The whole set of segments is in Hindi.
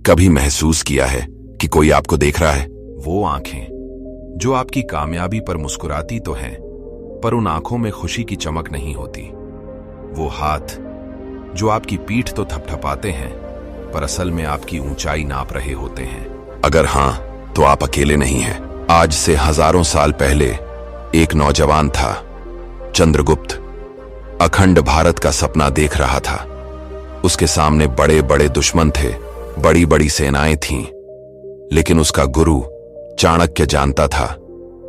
कभी महसूस किया है कि कोई आपको देख रहा है? वो आंखें जो आपकी कामयाबी पर मुस्कुराती तो हैं, पर उन आंखों में खुशी की चमक नहीं होती। वो हाथ जो आपकी पीठ तो थपथपाते हैं, पर असल में आपकी ऊंचाई नाप रहे होते हैं। अगर हां, तो आप अकेले नहीं हैं। आज से हजारों साल पहले एक नौजवान था, चंद्रगुप्त। अखंड भारत का सपना देख रहा था। उसके सामने बड़े बड़े दुश्मन थे, बड़ी बड़ी सेनाएं थीं, लेकिन उसका गुरु चाणक्य जानता था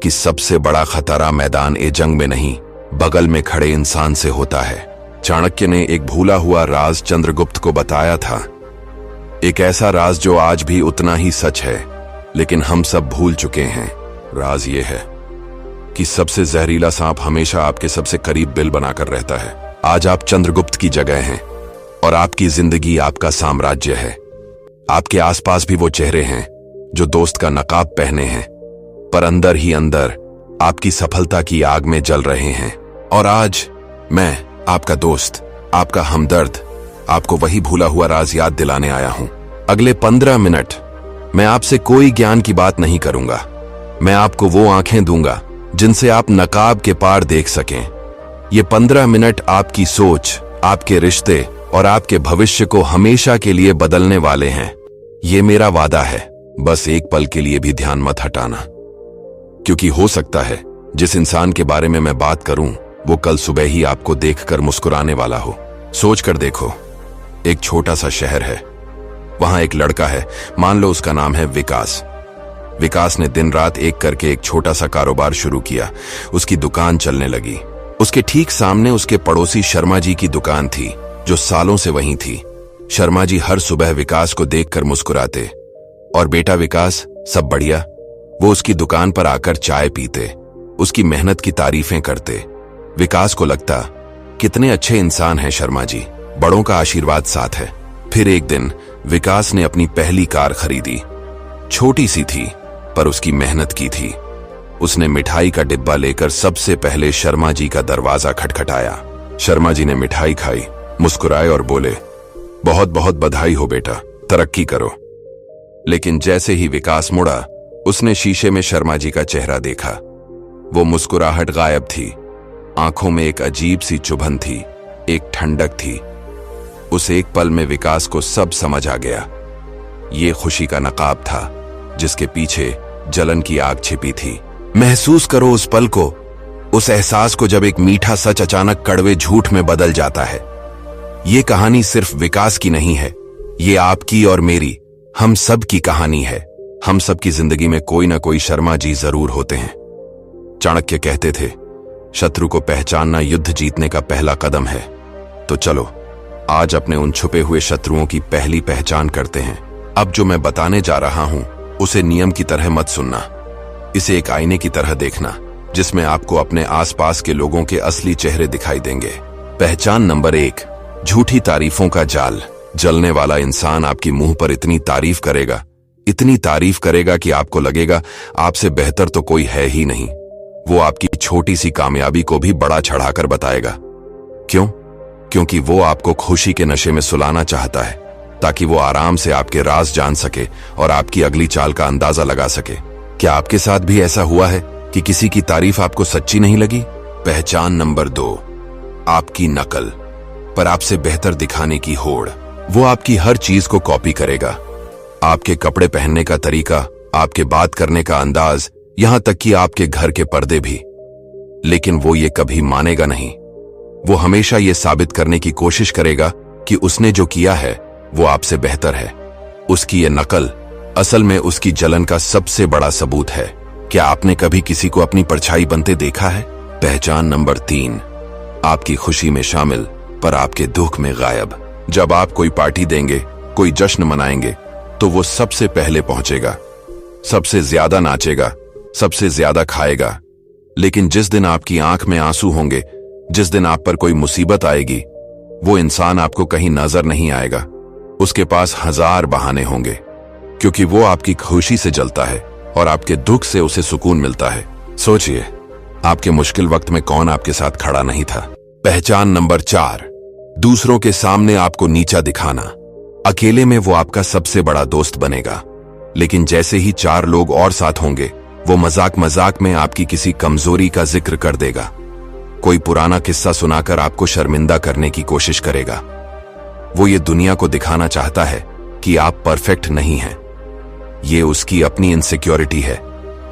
कि सबसे बड़ा खतरा मैदान ए जंग में नहीं, बगल में खड़े इंसान से होता है। चाणक्य ने एक भूला हुआ राज चंद्रगुप्त को बताया था, एक ऐसा राज जो आज भी उतना ही सच है, लेकिन हम सब भूल चुके हैं। राज ये है कि सबसे जहरीला सांप हमेशा आपके सबसे करीब बिल बनाकर रहता है। आज आप चंद्रगुप्त की जगह हैं और आपकी जिंदगी आपका साम्राज्य है। आपके आसपास भी वो चेहरे हैं जो दोस्त का नकाब पहने हैं, पर अंदर ही अंदर आपकी सफलता की आग में जल रहे हैं। और आज मैं, आपका दोस्त, आपका हमदर्द, आपको वही भूला हुआ राज याद दिलाने आया हूं। अगले 15 मिनट मैं आपसे कोई ज्ञान की बात नहीं करूंगा। मैं आपको वो आंखें दूंगा जिनसे आप नकाब के पार देख सकें। ये 15 मिनट आपकी सोच, आपके रिश्ते और आपके भविष्य को हमेशा के लिए बदलने वाले हैं। ये मेरा वादा है, बस एक पल के लिए भी ध्यान मत हटाना, क्योंकि हो सकता है जिस इंसान के बारे में मैं बात करूं वो कल सुबह ही आपको देखकर मुस्कुराने वाला हो। सोच कर देखो, एक छोटा सा शहर है, वहां एक लड़का है, मान लो उसका नाम है विकास। विकास ने दिन रात एक करके एक छोटा सा कारोबार शुरू किया। उसकी दुकान चलने लगी। उसके ठीक सामने उसके पड़ोसी शर्मा जी की दुकान थी, जो सालों से वहीं थी। शर्मा जी हर सुबह विकास को देखकर मुस्कुराते, और बेटा विकास, सब बढ़िया? वो उसकी दुकान पर आकर चाय पीते, उसकी मेहनत की तारीफें करते। विकास को लगता, कितने अच्छे इंसान हैं शर्मा जी, बड़ों का आशीर्वाद साथ है। फिर एक दिन विकास ने अपनी पहली कार खरीदी। छोटी सी थी, पर उसकी मेहनत की थी। उसने मिठाई का डिब्बा लेकर सबसे पहले शर्मा जी का दरवाजा खटखटाया। शर्मा जी ने मिठाई खाई, मुस्कुराए और बोले, बहुत बहुत बधाई हो बेटा, तरक्की करो। लेकिन जैसे ही विकास मुड़ा, उसने शीशे में शर्मा जी का चेहरा देखा। वो मुस्कुराहट गायब थी। आंखों में एक अजीब सी चुभन थी, एक ठंडक थी। उस एक पल में विकास को सब समझ आ गया। ये खुशी का नकाब था जिसके पीछे जलन की आग छिपी थी। महसूस करो उस पल को, उस एहसास को जब एक मीठा सच अचानक कड़वे झूठ में बदल जाता है। ये कहानी सिर्फ विकास की नहीं है, ये आपकी और मेरी, हम सब की कहानी है। हम सब की जिंदगी में कोई ना कोई शर्मा जी जरूर होते हैं। चाणक्य कहते थे, शत्रु को पहचानना युद्ध जीतने का पहला कदम है। तो चलो आज अपने उन छुपे हुए शत्रुओं की पहली पहचान करते हैं। अब जो मैं बताने जा रहा हूं उसे नियम की तरह मत सुनना। इसे एक आईने की तरह देखना, जिसमें आपको अपने आसपास के लोगों के असली चेहरे दिखाई देंगे। पहचान नंबर 1, झूठी तारीफों का जाल। जलने वाला इंसान आपकी मुंह पर इतनी तारीफ करेगा, इतनी तारीफ करेगा कि आपको लगेगा आपसे बेहतर तो कोई है ही नहीं। वो आपकी छोटी सी कामयाबी को भी बड़ा चढ़ाकर बताएगा। क्यों? क्योंकि वो आपको खुशी के नशे में सुलाना चाहता है, ताकि वो आराम से आपके राज जान सके और आपकी अगली चाल का अंदाजा लगा सके। क्या आपके साथ भी ऐसा हुआ है कि किसी की तारीफ आपको सच्ची नहीं लगी? पहचान नंबर 2, आपकी नकल, पर आपसे बेहतर दिखाने की होड़। वो आपकी हर चीज को कॉपी करेगा, आपके कपड़े पहनने का तरीका, आपके बात करने का अंदाज, यहां तक कि आपके घर के पर्दे भी। लेकिन वो ये कभी मानेगा नहीं। वो हमेशा ये साबित करने की कोशिश करेगा कि उसने जो किया है वो आपसे बेहतर है। उसकी ये नकल असल में उसकी जलन का सबसे बड़ा सबूत है। क्या आपने कभी किसी को अपनी परछाई बनते देखा है? पहचान नंबर 3, आपकी खुशी में शामिल पर आपके दुख में गायब। जब आप कोई पार्टी देंगे, कोई जश्न मनाएंगे, तो वो सबसे पहले पहुंचेगा, सबसे ज्यादा नाचेगा, सबसे ज्यादा खाएगा। लेकिन जिस दिन आपकी आंख में आंसू होंगे, जिस दिन आप पर कोई मुसीबत आएगी, वो इंसान आपको कहीं नजर नहीं आएगा। उसके पास 1000 बहाने होंगे, क्योंकि वो आपकी खुशी से जलता है और आपके दुख से उसे सुकून मिलता है। सोचिए, आपके मुश्किल वक्त में कौन आपके साथ खड़ा नहीं था? पहचान नंबर 4, दूसरों के सामने आपको नीचा दिखाना। अकेले में वो आपका सबसे बड़ा दोस्त बनेगा, लेकिन जैसे ही 4 लोग और साथ होंगे, वो मजाक मजाक में आपकी किसी कमजोरी का जिक्र कर देगा। कोई पुराना किस्सा सुनाकर आपको शर्मिंदा करने की कोशिश करेगा। वो ये दुनिया को दिखाना चाहता है कि आप परफेक्ट नहीं हैं। ये उसकी अपनी इनसिक्योरिटी है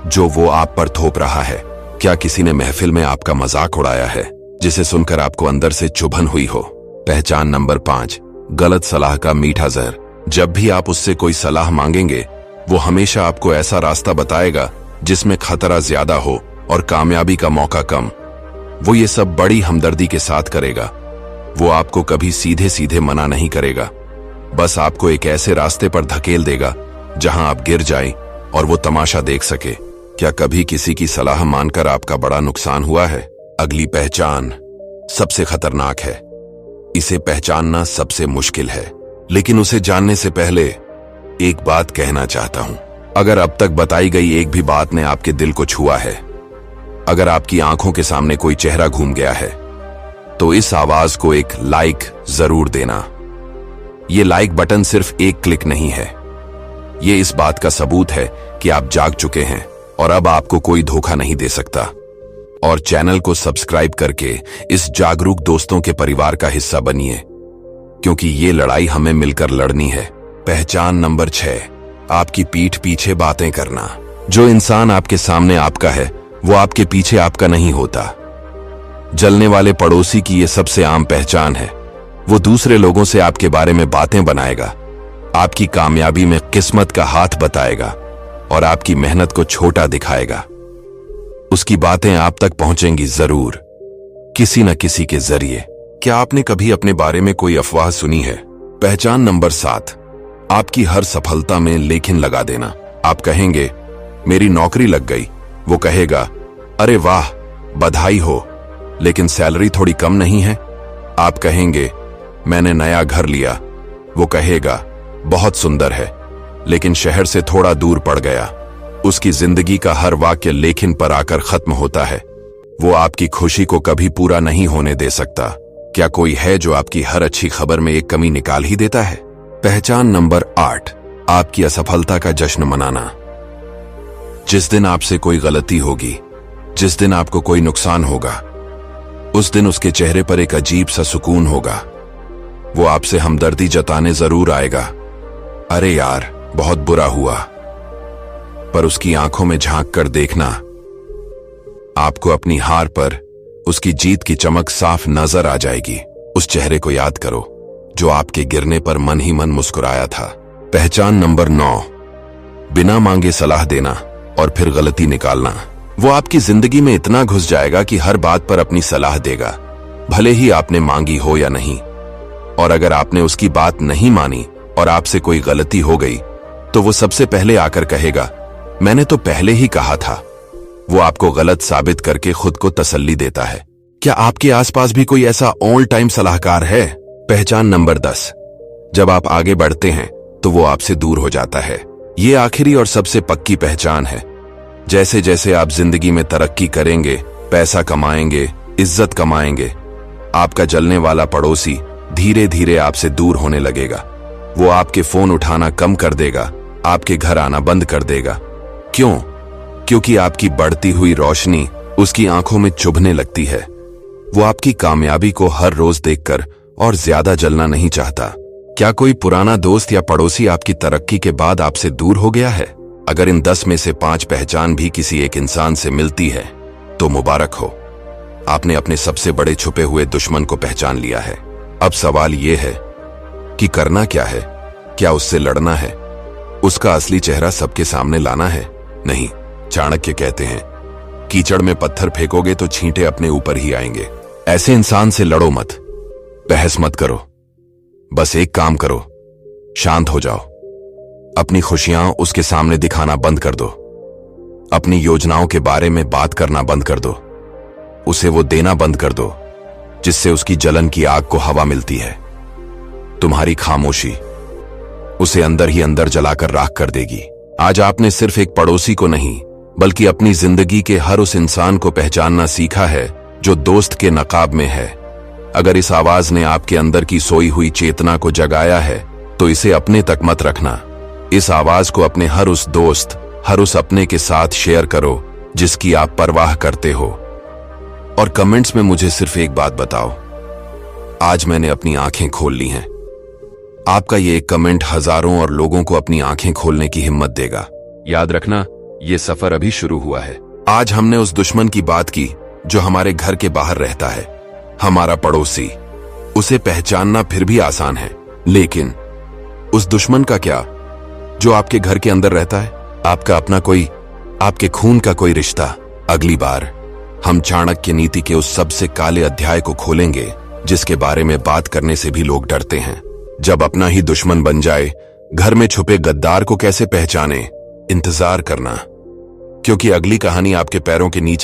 जो वो आप पर थोप रहा है। क्या किसी ने महफिल में आपका मजाक उड़ाया है जिसे सुनकर आपको अंदर से चुभन हुई हो? पहचान नंबर 5, गलत सलाह का मीठा जहर। जब भी आप उससे कोई सलाह मांगेंगे, वो हमेशा आपको ऐसा रास्ता बताएगा जिसमें खतरा ज्यादा हो और कामयाबी का मौका कम। वो ये सब बड़ी हमदर्दी के साथ करेगा। वो आपको कभी सीधे सीधे मना नहीं करेगा, बस आपको एक ऐसे रास्ते पर धकेल देगा जहां आप गिर जाएं और वो तमाशा देख सके। क्या कभी किसी की सलाह मानकर आपका बड़ा नुकसान हुआ है? अगली पहचान सबसे खतरनाक है। इसे पहचानना सबसे मुश्किल है, लेकिन उसे जानने से पहले एक बात कहना चाहता हूं। अगर अब तक बताई गई एक भी बात ने आपके दिल को छुआ है, अगर आपकी आंखों के सामने कोई चेहरा घूम गया है, तो इस आवाज को एक लाइक जरूर देना। ये लाइक बटन सिर्फ एक क्लिक नहीं है, ये इस बात का सबूत है कि आप जाग चुके हैं और अब आपको कोई धोखा नहीं दे सकता। और चैनल को सब्सक्राइब करके इस जागरूक दोस्तों के परिवार का हिस्सा बनिए, क्योंकि ये लड़ाई हमें मिलकर लड़नी है। पहचान नंबर 6, आपकी पीठ पीछे बातें करना। जो इंसान आपके सामने आपका है, वो आपके पीछे आपका नहीं होता। जलने वाले पड़ोसी की ये सबसे आम पहचान है। वो दूसरे लोगों से आपके बारे में बातें बनाएगा, आपकी कामयाबी में किस्मत का हाथ बताएगा और आपकी मेहनत को छोटा दिखाएगा। उसकी बातें आप तक पहुंचेंगी जरूर, किसी न किसी के जरिए। क्या आपने कभी अपने बारे में कोई अफवाह सुनी है? पहचान नंबर 7, आपकी हर सफलता में लेकिन लगा देना। आप कहेंगे मेरी नौकरी लग गई, वो कहेगा अरे वाह बधाई हो, लेकिन सैलरी थोड़ी कम नहीं है। आप कहेंगे मैंने नया घर लिया, वो कहेगा बहुत सुंदर है, लेकिन शहर से थोड़ा दूर पड़ गया। उसकी जिंदगी का हर वाक्य लेकिन पर आकर खत्म होता है। वो आपकी खुशी को कभी पूरा नहीं होने दे सकता। क्या कोई है जो आपकी हर अच्छी खबर में एक कमी निकाल ही देता है? पहचान नंबर 8, आपकी असफलता का जश्न मनाना। जिस दिन आपसे कोई गलती होगी, जिस दिन आपको कोई नुकसान होगा, उस दिन उसके चेहरे पर एक अजीब सा सुकून होगा। वो आपसे हमदर्दी जताने जरूर आएगा, अरे यार बहुत बुरा हुआ, पर उसकी आंखों में झांक कर देखना, आपको अपनी हार पर उसकी जीत की चमक साफ नजर आ जाएगी। उस चेहरे को याद करो जो आपके गिरने पर मन ही मन मुस्कुराया था। पहचान नंबर 9, बिना मांगे सलाह देना और फिर गलती निकालना। वो आपकी जिंदगी में इतना घुस जाएगा कि हर बात पर अपनी सलाह देगा, भले ही आपने मांगी हो या नहीं। और अगर आपने उसकी बात नहीं मानी और आपसे कोई गलती हो गई, तो वो सबसे पहले आकर कहेगा मैंने तो पहले ही कहा था। वो आपको गलत साबित करके खुद को तसल्ली देता है। क्या आपके आसपास भी कोई ऐसा ऑल टाइम सलाहकार है? पहचान नंबर 10, जब आप आगे बढ़ते हैं तो वो आपसे दूर हो जाता है। ये आखिरी और सबसे पक्की पहचान है। जैसे जैसे आप जिंदगी में तरक्की करेंगे, पैसा कमाएंगे, इज्जत कमाएंगे, आपका जलने वाला पड़ोसी धीरे धीरे आपसे दूर होने लगेगा। वो आपके फोन उठाना कम कर देगा, आपके घर आना बंद कर देगा। क्यों? क्योंकि आपकी बढ़ती हुई रोशनी उसकी आंखों में चुभने लगती है। वो आपकी कामयाबी को हर रोज देखकर और ज्यादा जलना नहीं चाहता। क्या कोई पुराना दोस्त या पड़ोसी आपकी तरक्की के बाद आपसे दूर हो गया है? अगर इन 10 में से 5 पहचान भी किसी एक इंसान से मिलती है तो मुबारक हो, आपने अपने सबसे बड़े छुपे हुए दुश्मन को पहचान लिया है। अब सवाल यह है कि करना क्या है? क्या उससे लड़ना है? उसका असली चेहरा सबके सामने लाना है? नहीं, चाणक्य कहते हैं कीचड़ में पत्थर फेंकोगे तो छींटे अपने ऊपर ही आएंगे। ऐसे इंसान से लड़ो मत, बहस मत करो, बस एक काम करो, शांत हो जाओ। अपनी खुशियां उसके सामने दिखाना बंद कर दो, अपनी योजनाओं के बारे में बात करना बंद कर दो, उसे वो देना बंद कर दो जिससे उसकी जलन की आग को हवा मिलती है। तुम्हारी खामोशी उसे अंदर ही अंदर जलाकर राख कर देगी। आज आपने सिर्फ एक पड़ोसी को नहीं, बल्कि अपनी जिंदगी के हर उस इंसान को पहचानना सीखा है जो दोस्त के नकाब में है। अगर इस आवाज ने आपके अंदर की सोई हुई चेतना को जगाया है, तो इसे अपने तक मत रखना। इस आवाज को अपने हर उस दोस्त, हर उस अपने के साथ शेयर करो जिसकी आप परवाह करते हो। और कमेंट्स में मुझे सिर्फ एक बात बताओ, आज मैंने अपनी आंखें खोल ली हैं। आपका ये एक कमेंट हजारों और लोगों को अपनी आंखें खोलने की हिम्मत देगा। याद रखना, ये सफर अभी शुरू हुआ है। आज हमने उस दुश्मन की बात की जो हमारे घर के बाहर रहता है, हमारा पड़ोसी। उसे पहचानना फिर भी आसान है, लेकिन उस दुश्मन का क्या जो आपके घर के अंदर रहता है, आपका अपना कोई, आपके खून का कोई रिश्ता। अगली बार हम चाणक्य नीति के उस सबसे काले अध्याय को खोलेंगे जिसके बारे में बात करने से भी लोग डरते हैं। जब अपना ही दुश्मन बन जाए, घर में छुपे गद्दार को कैसे पहचाने। इंतजार करना, क्योंकि अगली कहानी आपके पैरों के नीचे